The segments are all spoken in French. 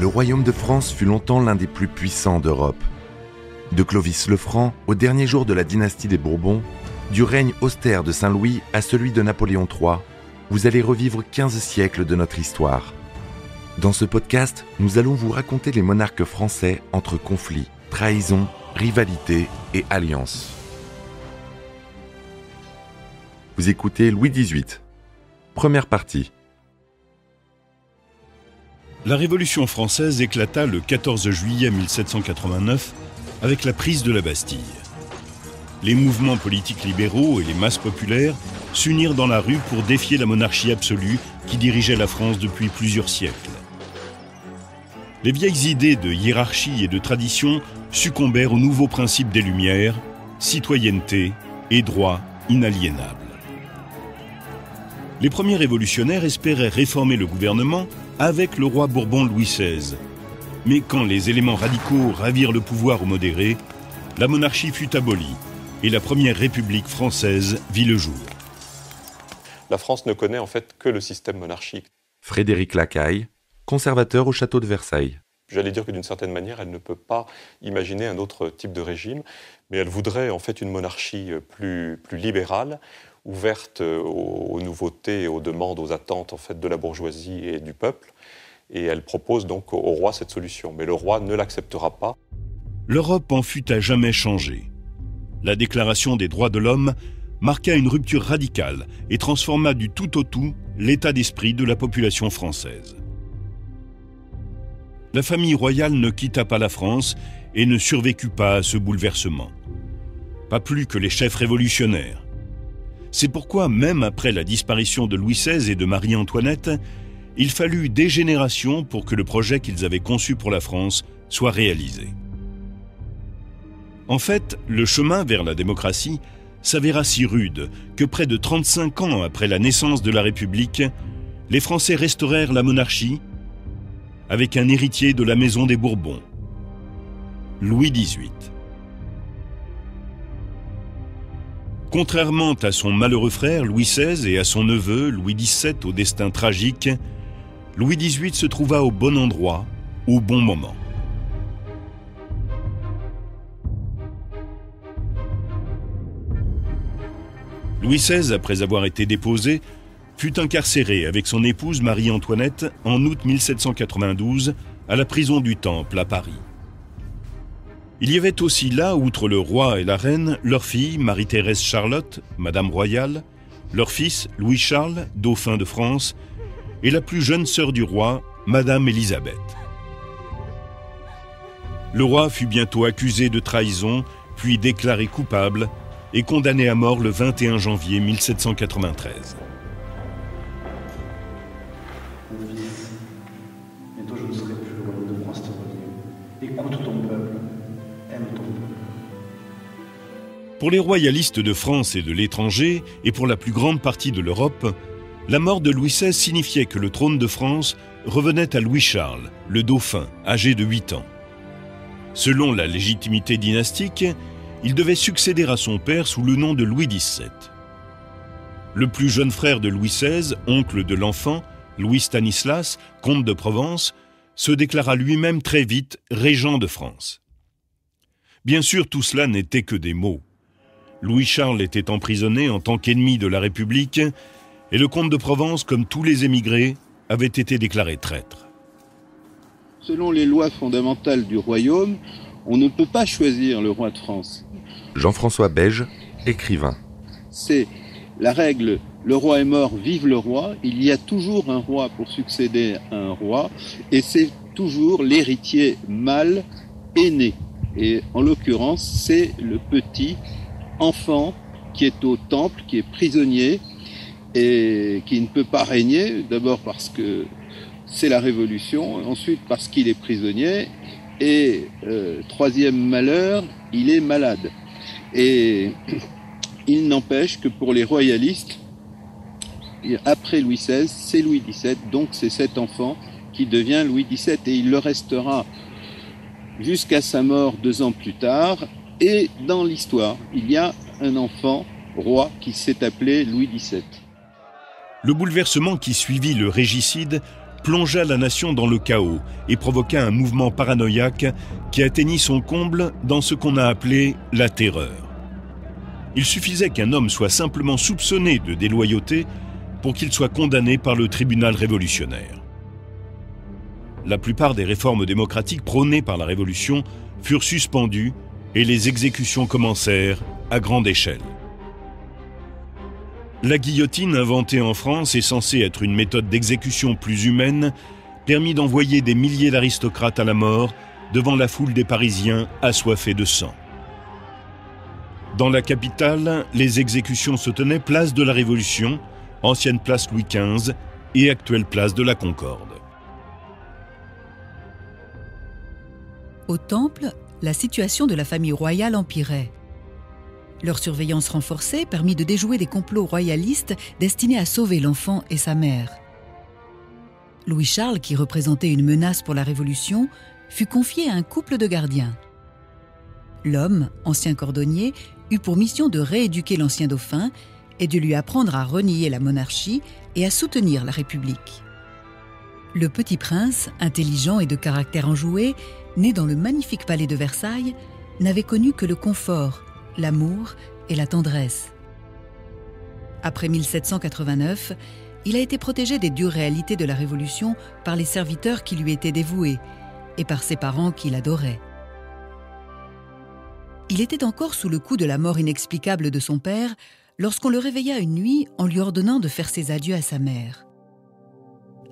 Le royaume de France fut longtemps l'un des plus puissants d'Europe. De Clovis le Franc au dernier jour de la dynastie des Bourbons, du règne austère de Saint-Louis à celui de Napoléon III, vous allez revivre 15 siècles de notre histoire. Dans ce podcast, nous allons vous raconter les monarques français entre conflits, trahisons, rivalités et alliances. Vous écoutez Louis XVIII. Première partie. La Révolution française éclata le 14 juillet 1789 avec la prise de la Bastille. Les mouvements politiques libéraux et les masses populaires s'unirent dans la rue pour défier la monarchie absolue qui dirigeait la France depuis plusieurs siècles. Les vieilles idées de hiérarchie et de tradition succombèrent aux nouveaux principes des Lumières, citoyenneté et droits inaliénables. Les premiers révolutionnaires espéraient réformer le gouvernement avec le roi Bourbon Louis XVI. Mais quand les éléments radicaux ravirent le pouvoir aux modérés, la monarchie fut abolie et la première république française vit le jour. La France ne connaît en fait que le système monarchique. Frédéric Lacaille, conservateur au château de Versailles. J'allais dire que d'une certaine manière, elle ne peut pas imaginer un autre type de régime, mais elle voudrait en fait une monarchie plus libérale, ouverte aux nouveautés, et aux demandes, aux attentes en fait de la bourgeoisie et du peuple. Et elle propose donc au roi cette solution. Mais le roi ne l'acceptera pas. L'Europe en fut à jamais changée. La Déclaration des droits de l'homme marqua une rupture radicale et transforma du tout au tout l'état d'esprit de la population française. La famille royale ne quitta pas la France et ne survécut pas à ce bouleversement. Pas plus que les chefs révolutionnaires. C'est pourquoi, même après la disparition de Louis XVI et de Marie-Antoinette, il fallut des générations pour que le projet qu'ils avaient conçu pour la France soit réalisé. En fait, le chemin vers la démocratie s'avéra si rude que près de 35 ans après la naissance de la République, les Français restaurèrent la monarchie avec un héritier de la maison des Bourbons, Louis XVIII. Contrairement à son malheureux frère Louis XVI et à son neveu Louis XVII au destin tragique, Louis XVIII se trouva au bon endroit, au bon moment. Louis XVI, après avoir été déposé, fut incarcéré avec son épouse Marie-Antoinette en août 1792 à la prison du Temple à Paris. Il y avait aussi là, outre le roi et la reine, leur fille Marie-Thérèse Charlotte, Madame Royale, leur fils Louis-Charles, dauphin de France, et la plus jeune sœur du roi, Madame Élisabeth. Le roi fut bientôt accusé de trahison, puis déclaré coupable et condamné à mort le 21 janvier 1793. Mon fils, bientôt je ne serai plus le royaume de France revenu. Écoute ton peuple, aime ton peuple. Pour les royalistes de France et de l'étranger, et pour la plus grande partie de l'Europe, la mort de Louis XVI signifiait que le trône de France revenait à Louis-Charles, le dauphin, âgé de 8 ans. Selon la légitimité dynastique, il devait succéder à son père sous le nom de Louis XVII. Le plus jeune frère de Louis XVI, oncle de l'enfant, Louis Stanislas, comte de Provence, se déclara lui-même très vite régent de France. Bien sûr, tout cela n'était que des mots. Louis-Charles était emprisonné en tant qu'ennemi de la République et le comte de Provence, comme tous les émigrés, avait été déclaré traître. Selon les lois fondamentales du royaume, on ne peut pas choisir le roi de France. Jean-François Beige, écrivain. C'est la règle, le roi est mort, vive le roi. Il y a toujours un roi pour succéder à un roi, et c'est toujours l'héritier mâle aîné. Et en l'occurrence, c'est le petit enfant qui est au temple, qui est prisonnier, et qui ne peut pas régner, d'abord parce que c'est la Révolution, ensuite parce qu'il est prisonnier, et troisième malheur, il est malade. Et il n'empêche que pour les royalistes, après Louis XVI, c'est Louis XVII, donc c'est cet enfant qui devient Louis XVII, et il le restera jusqu'à sa mort 2 ans plus tard. Et dans l'histoire, il y a un enfant roi qui s'est appelé Louis XVII. Le bouleversement qui suivit le régicide plongea la nation dans le chaos et provoqua un mouvement paranoïaque qui atteignit son comble dans ce qu'on a appelé la terreur. Il suffisait qu'un homme soit simplement soupçonné de déloyauté pour qu'il soit condamné par le tribunal révolutionnaire. La plupart des réformes démocratiques prônées par la Révolution furent suspendues et les exécutions commencèrent à grande échelle. La guillotine inventée en France et censée être une méthode d'exécution plus humaine permit d'envoyer des milliers d'aristocrates à la mort devant la foule des Parisiens assoiffés de sang. Dans la capitale, les exécutions se tenaient place de la Révolution, ancienne place Louis XV et actuelle place de la Concorde. Au Temple, la situation de la famille royale empirait. Leur surveillance renforcée permit de déjouer des complots royalistes destinés à sauver l'enfant et sa mère. Louis-Charles, qui représentait une menace pour la Révolution, fut confié à un couple de gardiens. L'homme, ancien cordonnier, eut pour mission de rééduquer l'ancien dauphin et de lui apprendre à renier la monarchie et à soutenir la République. Le petit prince, intelligent et de caractère enjoué, né dans le magnifique palais de Versailles, n'avait connu que le confort, l'amour et la tendresse. Après 1789, il a été protégé des dures réalités de la Révolution par les serviteurs qui lui étaient dévoués et par ses parents qu'il adorait. Il était encore sous le coup de la mort inexplicable de son père lorsqu'on le réveilla une nuit en lui ordonnant de faire ses adieux à sa mère.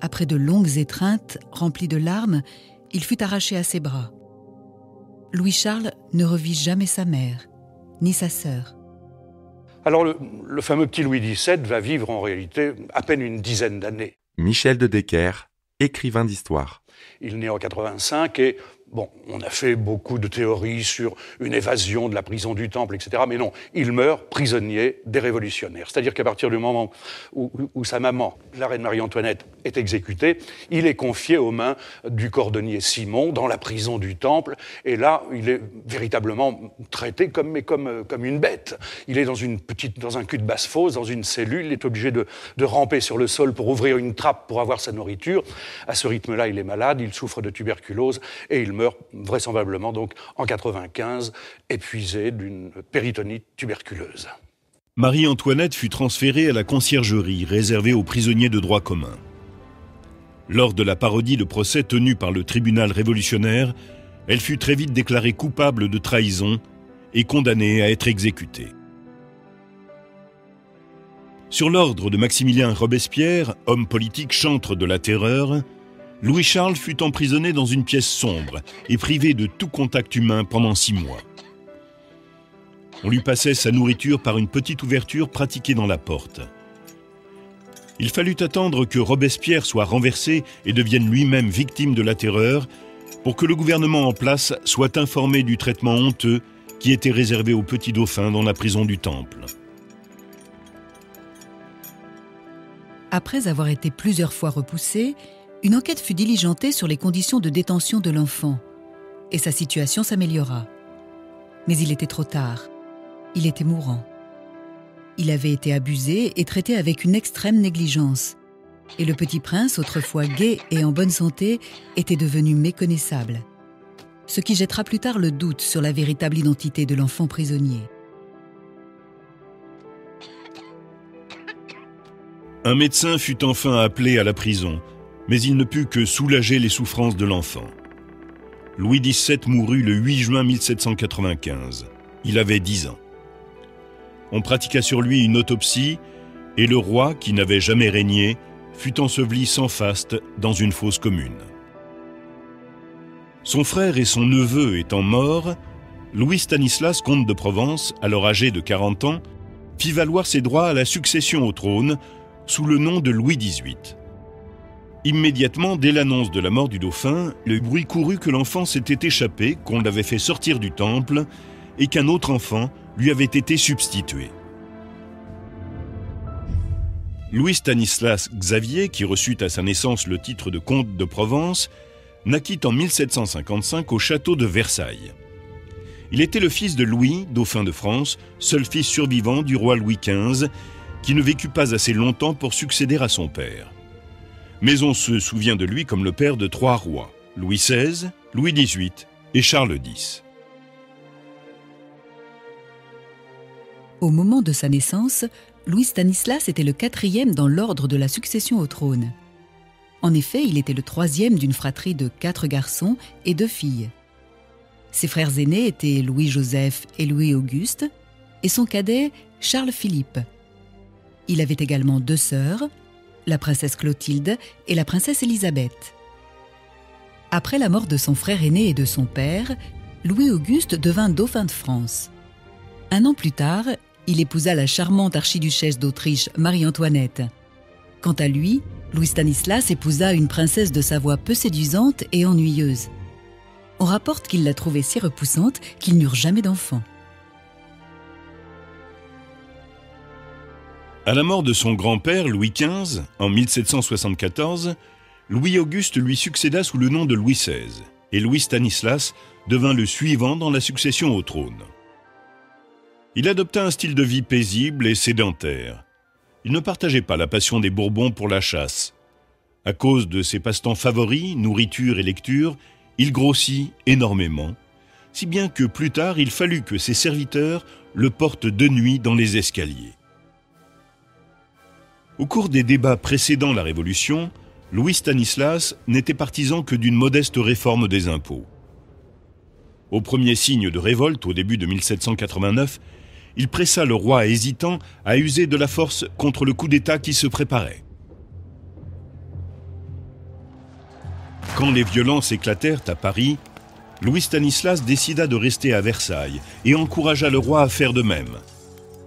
Après de longues étreintes remplies de larmes, il fut arraché à ses bras. Louis-Charles ne revit jamais sa mère, ni sa sœur. Alors le fameux petit Louis XVII va vivre en réalité à peine une dizaine d'années. Michel de Decker, écrivain d'histoire. Il naît en 85 et bon, on a fait beaucoup de théories sur une évasion de la prison du Temple, etc. Mais non, il meurt prisonnier des révolutionnaires. C'est-à-dire qu'à partir du moment où sa maman, la reine Marie-Antoinette, est exécutée, il est confié aux mains du cordonnier Simon dans la prison du Temple. Et là, il est véritablement traité comme une bête. Il est dans un cul de basse-fosse, dans une cellule. Il est obligé de ramper sur le sol pour ouvrir une trappe pour avoir sa nourriture. À ce rythme-là, il est malade, il souffre de tuberculose et il meurt vraisemblablement donc en 95, épuisé d'une péritonite tuberculeuse. Marie-Antoinette fut transférée à la conciergerie réservée aux prisonniers de droit commun. Lors de la parodie de procès tenue par le tribunal révolutionnaire, elle fut très vite déclarée coupable de trahison et condamnée à être exécutée. Sur l'ordre de Maximilien Robespierre, homme politique chantre de la terreur, Louis-Charles fut emprisonné dans une pièce sombre et privé de tout contact humain pendant 6 mois. On lui passait sa nourriture par une petite ouverture pratiquée dans la porte. Il fallut attendre que Robespierre soit renversé et devienne lui-même victime de la terreur pour que le gouvernement en place soit informé du traitement honteux qui était réservé au petit dauphin dans la prison du Temple. Après avoir été plusieurs fois repoussé, une enquête fut diligentée sur les conditions de détention de l'enfant, et sa situation s'améliora. Mais il était trop tard. Il était mourant. Il avait été abusé et traité avec une extrême négligence. Et le petit prince, autrefois gai et en bonne santé, était devenu méconnaissable. Ce qui jettera plus tard le doute sur la véritable identité de l'enfant prisonnier. Un médecin fut enfin appelé à la prison, mais il ne put que soulager les souffrances de l'enfant. Louis XVII mourut le 8 juin 1795. Il avait 10 ans. On pratiqua sur lui une autopsie et le roi, qui n'avait jamais régné, fut enseveli sans faste dans une fosse commune. Son frère et son neveu étant morts, Louis Stanislas, comte de Provence, alors âgé de 40 ans, fit valoir ses droits à la succession au trône sous le nom de Louis XVIII. Immédiatement, dès l'annonce de la mort du dauphin, le bruit courut que l'enfant s'était échappé, qu'on l'avait fait sortir du temple et qu'un autre enfant lui avait été substitué. Louis Stanislas Xavier, qui reçut à sa naissance le titre de comte de Provence, naquit en 1755 au château de Versailles. Il était le fils de Louis, dauphin de France, seul fils survivant du roi Louis XV, qui ne vécut pas assez longtemps pour succéder à son père. Mais on se souvient de lui comme le père de 3 rois, Louis XVI, Louis XVIII et Charles X. Au moment de sa naissance, Louis Stanislas était le 4e dans l'ordre de la succession au trône. En effet, il était le 3e d'une fratrie de 4 garçons et 2 filles. Ses frères aînés étaient Louis-Joseph et Louis-Auguste, et son cadet, Charles-Philippe. Il avait également 2 sœurs, la princesse Clotilde et la princesse Élisabeth. Après la mort de son frère aîné et de son père, Louis-Auguste devint dauphin de France. 1 an plus tard, il épousa la charmante archiduchesse d'Autriche Marie-Antoinette. Quant à lui, Louis Stanislas épousa une princesse de Savoie peu séduisante et ennuyeuse. On rapporte qu'il la trouvait si repoussante qu'ils n'eurent jamais d'enfant. À la mort de son grand-père, Louis XV, en 1774, Louis-Auguste lui succéda sous le nom de Louis XVI, et Louis Stanislas devint le suivant dans la succession au trône. Il adopta un style de vie paisible et sédentaire. Il ne partageait pas la passion des Bourbons pour la chasse. À cause de ses passe-temps favoris, nourriture et lecture, il grossit énormément, si bien que plus tard il fallut que ses serviteurs le portent de nuit dans les escaliers. Au cours des débats précédant la Révolution, Louis Stanislas n'était partisan que d'une modeste réforme des impôts. Au premier signe de révolte, au début de 1789, il pressa le roi hésitant à user de la force contre le coup d'État qui se préparait. Quand les violences éclatèrent à Paris, Louis Stanislas décida de rester à Versailles et encouragea le roi à faire de même.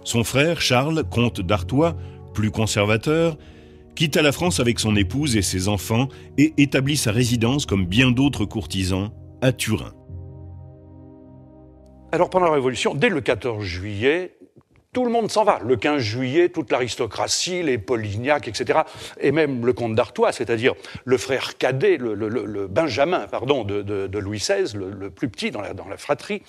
Son frère, Charles, comte d'Artois, plus conservateur, quitta la France avec son épouse et ses enfants et établit sa résidence, comme bien d'autres courtisans, à Turin. Alors pendant la Révolution, dès le 14 juillet, tout le monde s'en va. Le 15 juillet, toute l'aristocratie, les Polignac, etc., et même le comte d'Artois, c'est-à-dire le frère cadet, le Benjamin, pardon, de Louis XVI, le plus petit dans la fratrie,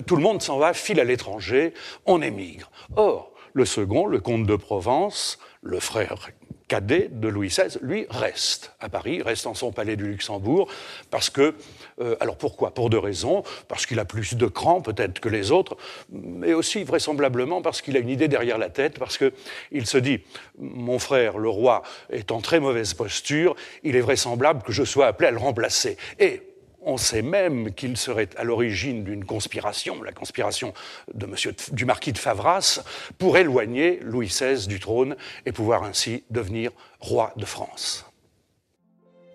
tout le monde s'en va, file à l'étranger, on émigre. Or, le second, le comte de Provence, le frère cadet de Louis XVI, lui reste à Paris, reste dans son palais du Luxembourg, parce que, alors pourquoi ? Pour 2 raisons, parce qu'il a plus de cran peut-être que les autres, mais aussi vraisemblablement parce qu'il a une idée derrière la tête, parce qu'il se dit, mon frère, le roi, est en très mauvaise posture, il est vraisemblable que je sois appelé à le remplacer. Et on sait même qu'il serait à l'origine d'une conspiration, la conspiration du marquis de Favras, pour éloigner Louis XVI du trône et pouvoir ainsi devenir roi de France.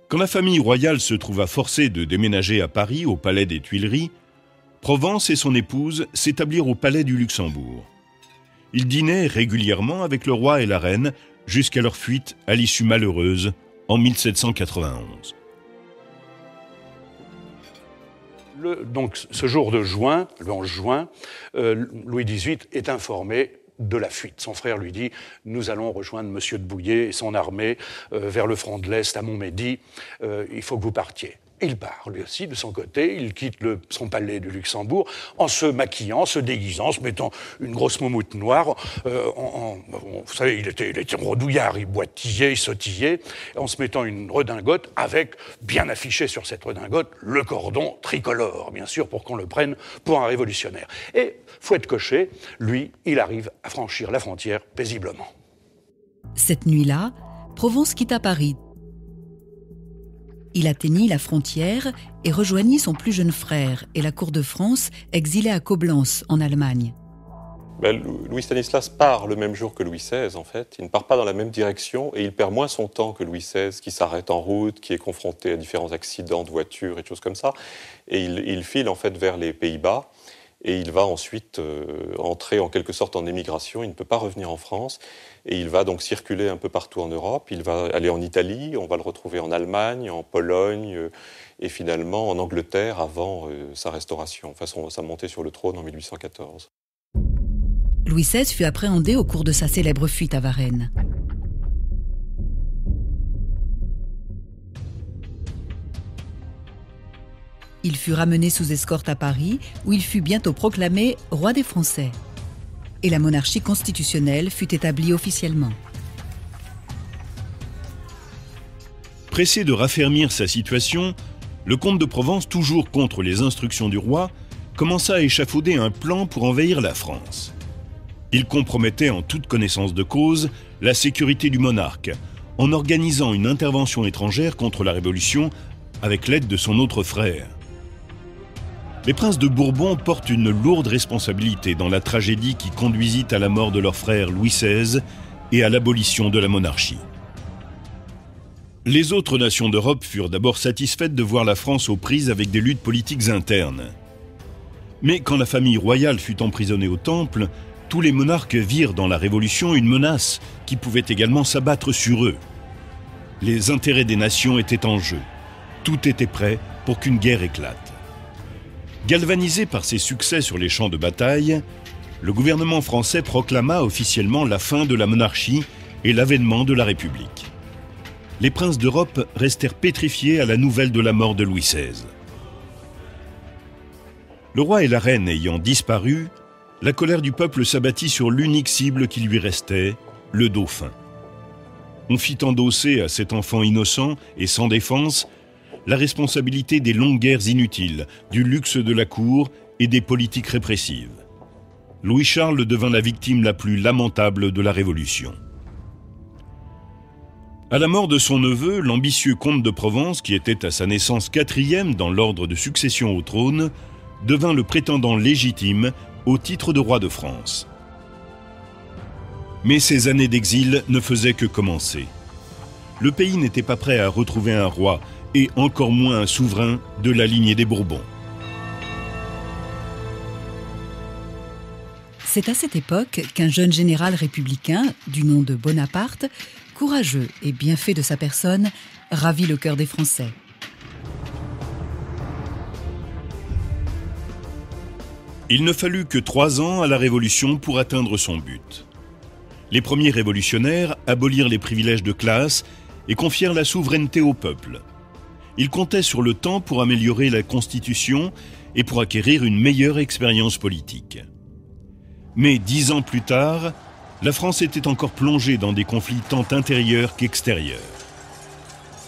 Quand la famille royale se trouva forcée de déménager à Paris, au palais des Tuileries, Provence et son épouse s'établirent au palais du Luxembourg. Ils dînaient régulièrement avec le roi et la reine jusqu'à leur fuite à l'issue malheureuse en 1791. Donc, ce jour de juin, le 11 juin, Louis XVIII est informé de la fuite. Son frère lui dit « Nous allons rejoindre M. de Bouillé et son armée vers le front de l'Est, à Montmédy. Il faut que vous partiez. » Il part, lui aussi, de son côté. Il quitte son palais du Luxembourg en se maquillant, se déguisant, en se mettant une grosse moumoute noire. Vous savez, il était rodouillard, il boitillait, il sautillait, en se mettant une redingote avec, bien affiché sur cette redingote, le cordon tricolore, bien sûr, pour qu'on le prenne pour un révolutionnaire. Et, fouette cocher, lui, il arrive à franchir la frontière paisiblement. Cette nuit-là, Provence quitta Paris. Il atteignit la frontière et rejoignit son plus jeune frère et la cour de France, exilé à Coblence, en Allemagne. Louis Stanislas part le même jour que Louis XVI, en fait. Il ne part pas dans la même direction et il perd moins son temps que Louis XVI, qui s'arrête en route, qui est confronté à différents accidents de voiture et des choses comme ça. Et il file, en fait, vers les Pays-Bas. Et il va ensuite entrer en quelque sorte en émigration. Il ne peut pas revenir en France. Et il va donc circuler un peu partout en Europe. Il va aller en Italie, on va le retrouver en Allemagne, en Pologne, et finalement en Angleterre avant sa restauration, enfin sa montée sur le trône en 1814. Louis XVI fut appréhendé au cours de sa célèbre fuite à Varennes. Il fut ramené sous escorte à Paris, où il fut bientôt proclamé roi des Français. Et la monarchie constitutionnelle fut établie officiellement. Pressé de raffermir sa situation, le comte de Provence, toujours contre les instructions du roi, commença à échafauder un plan pour envahir la France. Il compromettait en toute connaissance de cause la sécurité du monarque, en organisant une intervention étrangère contre la Révolution avec l'aide de son autre frère. Les princes de Bourbon portent une lourde responsabilité dans la tragédie qui conduisit à la mort de leur frère Louis XVI et à l'abolition de la monarchie. Les autres nations d'Europe furent d'abord satisfaites de voir la France aux prises avec des luttes politiques internes. Mais quand la famille royale fut emprisonnée au Temple, tous les monarques virent dans la Révolution une menace qui pouvait également s'abattre sur eux. Les intérêts des nations étaient en jeu. Tout était prêt pour qu'une guerre éclate. Galvanisé par ses succès sur les champs de bataille, le gouvernement français proclama officiellement la fin de la monarchie et l'avènement de la République. Les princes d'Europe restèrent pétrifiés à la nouvelle de la mort de Louis XVI. Le roi et la reine ayant disparu, la colère du peuple s'abattit sur l'unique cible qui lui restait, le dauphin. On fit endosser à cet enfant innocent et sans défense la responsabilité des longues guerres inutiles, du luxe de la cour et des politiques répressives. Louis-Charles devint la victime la plus lamentable de la Révolution. À la mort de son neveu, l'ambitieux comte de Provence, qui était à sa naissance 4e dans l'ordre de succession au trône, devint le prétendant légitime au titre de roi de France. Mais ces années d'exil ne faisaient que commencer. Le pays n'était pas prêt à retrouver un roi, et encore moins un souverain de la lignée des Bourbons. C'est à cette époque qu'un jeune général républicain, du nom de Bonaparte, courageux et bien fait de sa personne, ravit le cœur des Français. Il ne fallut que 3 ans à la Révolution pour atteindre son but. Les premiers révolutionnaires abolirent les privilèges de classe et confièrent la souveraineté au peuple. Ils comptaient sur le temps pour améliorer la Constitution et pour acquérir une meilleure expérience politique. Mais 10 ans plus tard, la France était encore plongée dans des conflits tant intérieurs qu'extérieurs.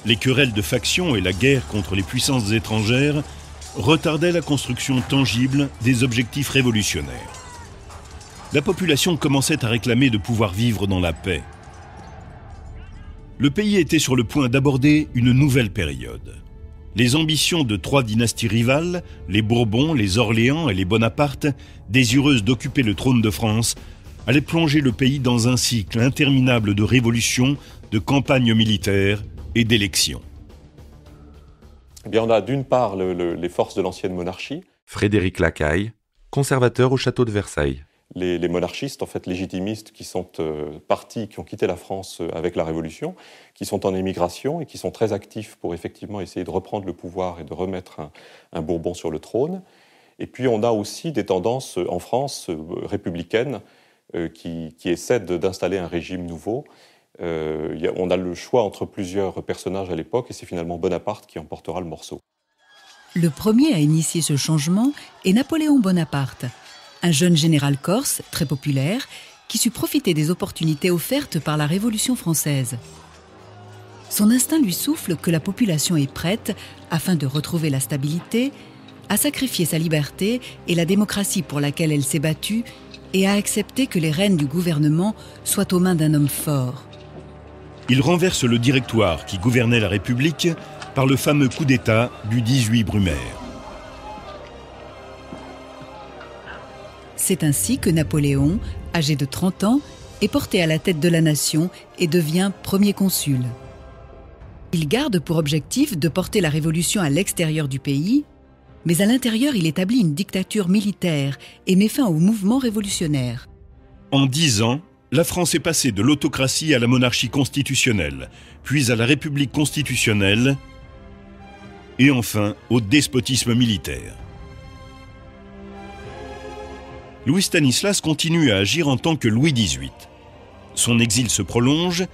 Les querelles de factions et la guerre contre les puissances étrangères retardaient la construction tangible des objectifs révolutionnaires. La population commençait à réclamer de pouvoir vivre dans la paix. Le pays était sur le point d'aborder une nouvelle période. Les ambitions de 3 dynasties rivales, les Bourbons, les Orléans et les Bonaparte, désireuses d'occuper le trône de France, allaient plonger le pays dans un cycle interminable de révolutions, de campagnes militaires et d'élections. Eh bien, on a d'une part les forces de l'ancienne monarchie. Frédéric Lacaille, conservateur au château de Versailles. Les monarchistes, en fait légitimistes, qui sont partis, qui ont quitté la France avec la Révolution, qui sont en émigration et qui sont très actifs pour effectivement essayer de reprendre le pouvoir et de remettre un Bourbon sur le trône. Et puis on a aussi des tendances en France républicaines qui essaient d'installer un régime nouveau. On a le choix entre plusieurs personnages à l'époque et c'est finalement Bonaparte qui emportera le morceau. Le premier à initier ce changement est Napoléon Bonaparte, un jeune général corse, très populaire, qui sut profiter des opportunités offertes par la Révolution française. Son instinct lui souffle que la population est prête, afin de retrouver la stabilité, à sacrifier sa liberté et la démocratie pour laquelle elle s'est battue et à accepter que les rênes du gouvernement soient aux mains d'un homme fort. Il renverse le directoire qui gouvernait la République par le fameux coup d'État du 18 Brumaire. C'est ainsi que Napoléon, âgé de 30 ans, est porté à la tête de la nation et devient premier consul. Il garde pour objectif de porter la révolution à l'extérieur du pays, mais à l'intérieur, il établit une dictature militaire et met fin au mouvement révolutionnaire. En 10 ans, la France est passée de l'autocratie à la monarchie constitutionnelle, puis à la République constitutionnelle, et enfin au despotisme militaire. Louis Stanislas continue à agir en tant que Louis XVIII. Son exil se prolonge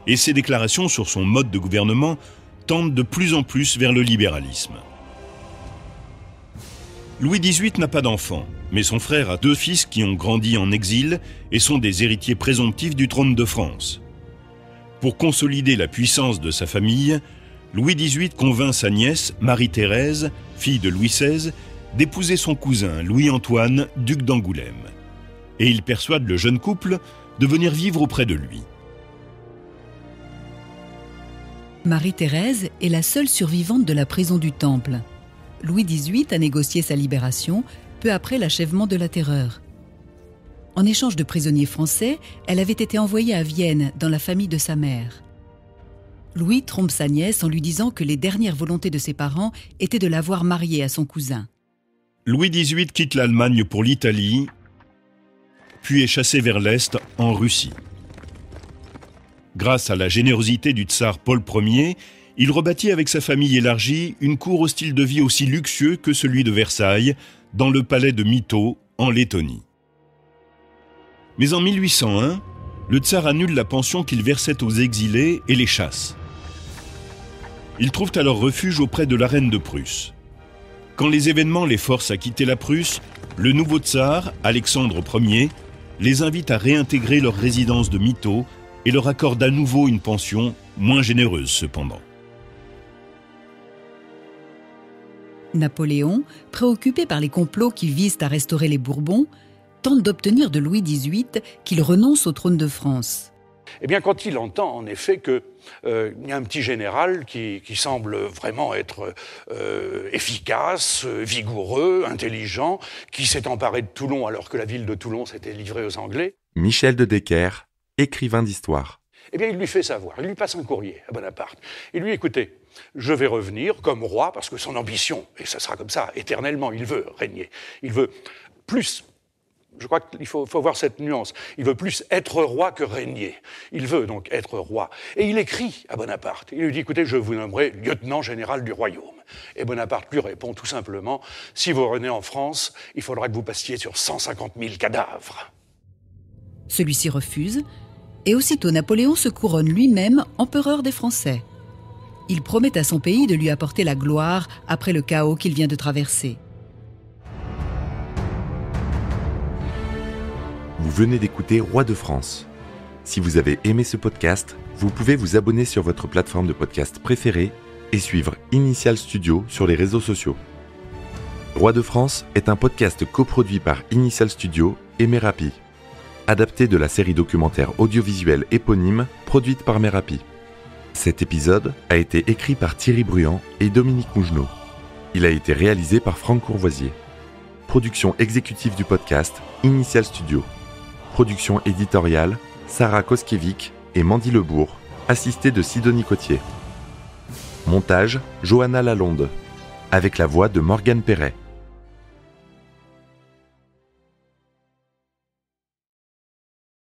et ses déclarations sur son mode de gouvernement tendent de plus en plus vers le libéralisme. Louis XVIII n'a pas d'enfant, mais son frère a 2 fils qui ont grandi en exil et sont des héritiers présomptifs du trône de France. Pour consolider la puissance de sa famille, Louis XVIII convainc sa nièce, Marie-Thérèse, fille de Louis XVI, d'épouser son cousin, Louis-Antoine, duc d'Angoulême. Et il persuade le jeune couple de venir vivre auprès de lui. Marie-Thérèse est la seule survivante de la prison du Temple. Louis XVIII a négocié sa libération peu après l'achèvement de la Terreur. En échange de prisonniers français, elle avait été envoyée à Vienne dans la famille de sa mère. Louis trompe sa nièce en lui disant que les dernières volontés de ses parents étaient de la voir mariée à son cousin. Louis XVIII quitte l'Allemagne pour l'Italie, puis est chassé vers l'Est, en Russie. Grâce à la générosité du tsar Paul Ier, il rebâtit avec sa famille élargie une cour au style de vie aussi luxueux que celui de Versailles, dans le palais de Mytho, en Lettonie. Mais en 1801, le tsar annule la pension qu'il versait aux exilés et les chasse. Ils trouvent alors refuge auprès de la reine de Prusse. Quand les événements les forcent à quitter la Prusse, le nouveau tsar, Alexandre Ier, les invite à réintégrer leur résidence de Mytho et leur accorde à nouveau une pension, moins généreuse cependant. Napoléon, préoccupé par les complots qui visent à restaurer les Bourbons, tente d'obtenir de Louis XVIII qu'il renonce au trône de France. Eh bien, quand il entend en effet qu'il y a un petit général qui semble vraiment être efficace, vigoureux, intelligent, qui s'est emparé de Toulon alors que la ville de Toulon s'était livrée aux Anglais. Michel de Decker, écrivain d'histoire. Eh bien, il lui fait savoir, il lui passe un courrier à Bonaparte. Il lui dit, écoutez, je vais revenir comme roi, parce que son ambition, et ça sera comme ça, éternellement, il veut régner. Il veut plus... Je crois qu'il faut voir cette nuance. Il veut plus être roi que régner. Il veut donc être roi. Et il écrit à Bonaparte. Il lui dit, écoutez, je vous nommerai lieutenant général du royaume. Et Bonaparte lui répond tout simplement, si vous revenez en France, il faudra que vous passiez sur 150 000 cadavres. Celui-ci refuse, et aussitôt Napoléon se couronne lui-même empereur des Français. Il promet à son pays de lui apporter la gloire après le chaos qu'il vient de traverser. Vous venez d'écouter Roi de France. Si vous avez aimé ce podcast, vous pouvez vous abonner sur votre plateforme de podcast préférée et suivre Initial Studio sur les réseaux sociaux. Roi de France est un podcast coproduit par Initial Studio et Merapi, adapté de la série documentaire audiovisuelle éponyme produite par Merapi. Cet épisode a été écrit par Thierry Bruand et Dominique Mougenot. Il a été réalisé par Franck Courvoisier. Production exécutive du podcast, Initial Studio. Production éditoriale, Sarah Koskiewicz et Mandy Lebourg, assistée de Sidonie Cotier. Montage, Johanna Lalonde, avec la voix de Morgane Perret.